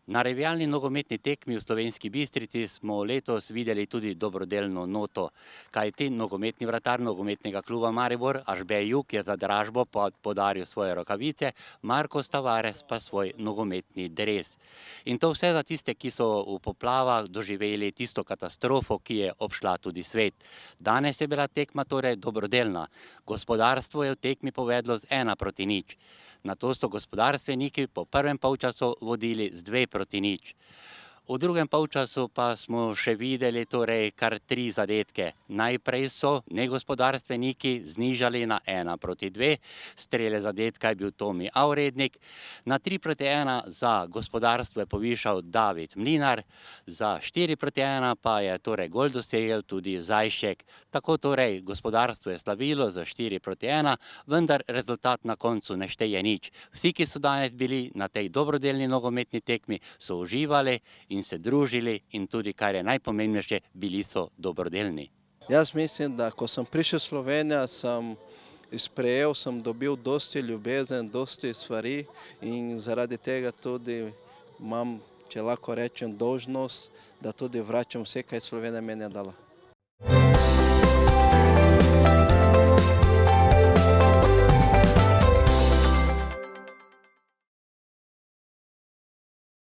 Na revijalni nogometni tekmi v Slovenski Bistrici smo letos videli tudi dobrodelno noto, kajti nogometni vratar nogometnega kluba Maribor Ažbej Jug je za dražbo podaril svoje rokavice, Marko Tavares pa svoj nogometni dres. In to vse za tiste, ki so v poplavah doživeli tisto katastrofo, ki je obšla tudi svet. Danes je bila tekma torej dobrodelna. Gospodarstvo je v tekmi povedlo z 1:0. Nato so gospodarstveniki po prvem polčasu vodili z 2:0. V drugem polčasu pa smo še videli torej kar 3 zadetke. Najprej so negospodarstveniki znižali na 1:2, strele zadetka je bil Tomi Avrednik, na 3:1 za gospodarstvo je povišal David Mlinar, za 4:1 pa je torej gol dosegel tudi Zajšek. Tako torej gospodarstvo je slavilo za 4:1, vendar rezultat na koncu ne šteje nič. Vsi, ki so danes bili na tej dobrodelni nogometni tekmi, so uživali in se družili in tudi, kar je najpomembnejše, bili so dobrodelni. Jaz mislim, da ko sem prišel v Slovenijo, sem dobil dosti ljubezen, dosti stvari in zaradi tega tudi imam, če lahko rečem, dolžnost, da tudi vračam vse, kaj Slovenija meni je dala.